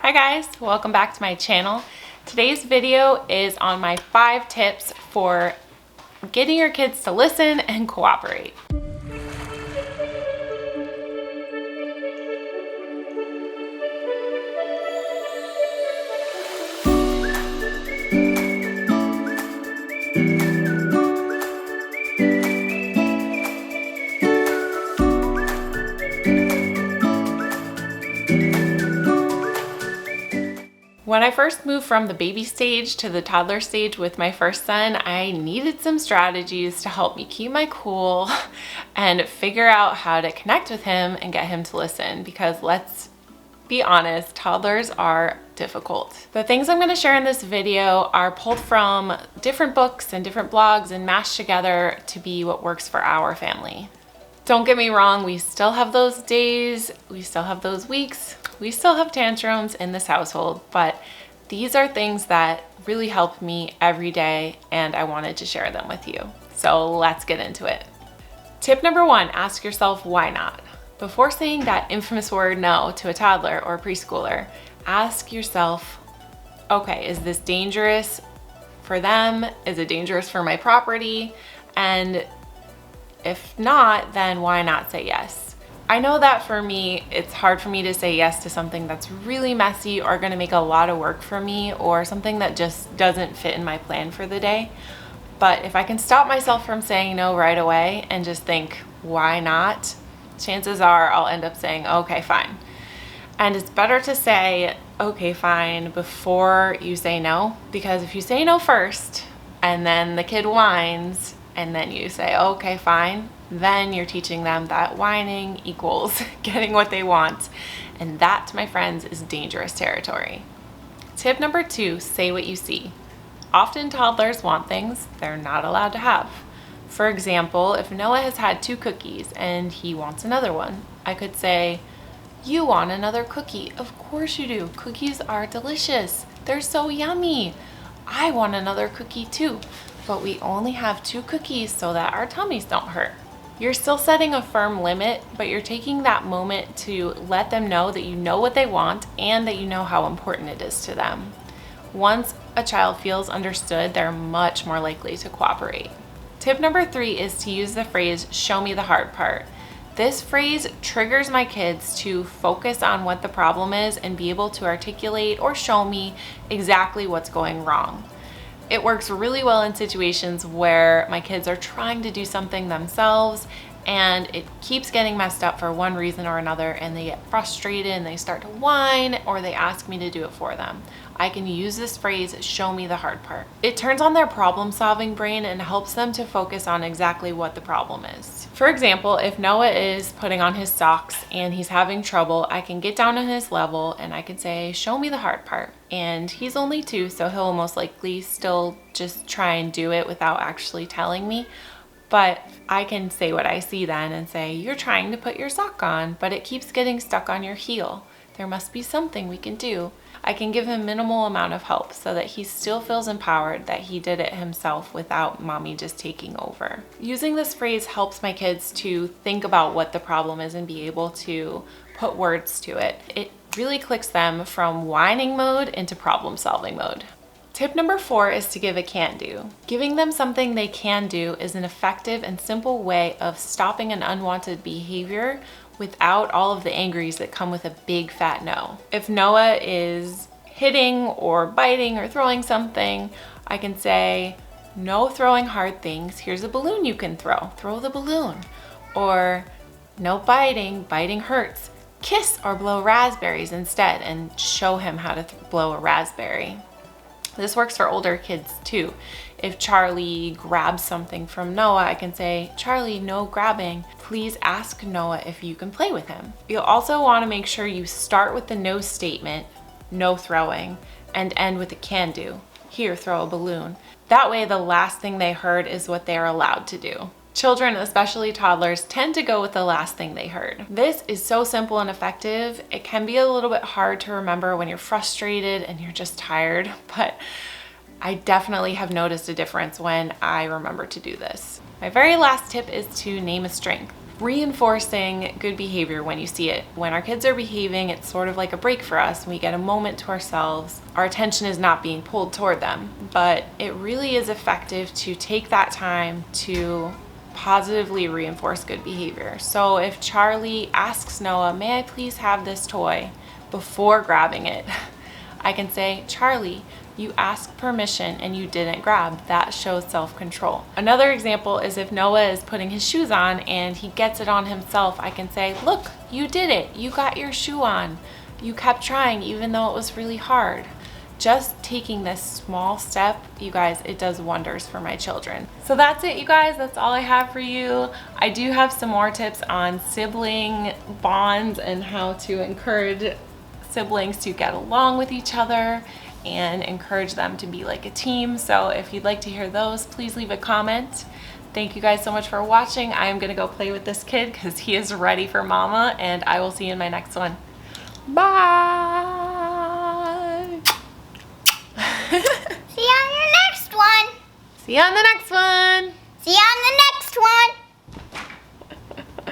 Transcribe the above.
Hi guys, welcome back to my channel. Today's video is on my 5 tips for getting your kids to listen and cooperate. When I first moved from the baby stage to the toddler stage with my first son, I needed some strategies to help me keep my cool and figure out how to connect with him and get him to listen, because let's be honest, toddlers are difficult. The things I'm going to share in this video are pulled from different books and different blogs and mashed together to be what works for our family. Don't get me wrong, we still have those days, we still have those weeks, we still have tantrums in this household, but these are things that really help me every day and I wanted to share them with you. So let's get into it. Tip number 1, ask yourself why not. Before saying that infamous word no to a toddler or preschooler, ask yourself, okay, is this dangerous for them? Is it dangerous for my property? And if not, then why not say yes? I know that for me, it's hard for me to say yes to something that's really messy or gonna make a lot of work for me, or something that just doesn't fit in my plan for the day. But if I can stop myself from saying no right away and just think, why not? Chances are I'll end up saying, okay, fine. And it's better to say, okay, fine, before you say no, because if you say no first and then the kid whines, and then you say, okay, fine, then you're teaching them that whining equals getting what they want. And that, my friends, is dangerous territory. Tip number 2, say what you see. Often toddlers want things they're not allowed to have. For example, if Noah has had 2 cookies and he wants another one, I could say, you want another cookie? Of course you do. Cookies are delicious. They're so yummy. I want another cookie too. But we only have 2 cookies so that our tummies don't hurt. You're still setting a firm limit, but you're taking that moment to let them know that you know what they want and that you know how important it is to them. Once a child feels understood, they're much more likely to cooperate. Tip number 3 is to use the phrase, show me the hard part. This phrase triggers my kids to focus on what the problem is and be able to articulate or show me exactly what's going wrong. It works really well in situations where my kids are trying to do something themselves and it keeps getting messed up for one reason or another, and they get frustrated and they start to whine or they ask me to do it for them. I can use this phrase, show me the hard part. It turns on their problem-solving brain and helps them to focus on exactly what the problem is. For example, if Noah is putting on his socks and he's having trouble, I can get down on his level and I can say, show me the hard part. And he's only 2, so he'll most likely still just try and do it without actually telling me. But I can say what I see then and say, you're trying to put your sock on, but it keeps getting stuck on your heel. There must be something we can do. I can give him minimal amount of help so that he still feels empowered that he did it himself without mommy just taking over. Using this phrase helps my kids to think about what the problem is and be able to put words to it. It really clicks them from whining mode into problem solving mode. Tip number 4 is to give a can do. Giving them something they can do is an effective and simple way of stopping an unwanted behavior without all of the angries that come with a big fat no. If Noah is hitting or biting or throwing something, I can say, no throwing hard things, here's a balloon you can throw the balloon. Or no biting, biting hurts, kiss or blow raspberries instead, and show him how to blow a raspberry. This works for older kids too. If Charlie grabs something from Noah, I can say, Charlie, no grabbing. Please ask Noah if you can play with him. You'll also want to make sure you start with the no statement, no throwing, and end with a can do. Here, throw a balloon. That way, the last thing they heard is what they're allowed to do. Children, especially toddlers, tend to go with the last thing they heard. This is so simple and effective. It can be a little bit hard to remember when you're frustrated and you're just tired, but I definitely have noticed a difference when I remember to do this. My very last tip is to name a strength. reinforcing good behavior when you see it. When our kids are behaving, it's sort of like a break for us. We get a moment to ourselves. Our attention is not being pulled toward them, but it really is effective to take that time to positively reinforce good behavior. So if Charlie asks Noah, "May I please have this toy?" before grabbing it, I can say, "Charlie, you asked permission and you didn't grab." That shows self-control. Another example is if Noah is putting his shoes on and he gets it on himself, I can say, "Look, you did it. You got your shoe on. You kept trying even though it was really hard." Just taking this small step, you guys, it does wonders for my children. So that's it, you guys. That's all I have for you. I do have some more tips on sibling bonds and how to encourage siblings to get along with each other and encourage them to be like a team. So if you'd like to hear those, please leave a comment. Thank you guys so much for watching. I am gonna go play with this kid because he is ready for mama, and I will see you in my next one. Bye. See you on your next one. See you on the next one. See you on the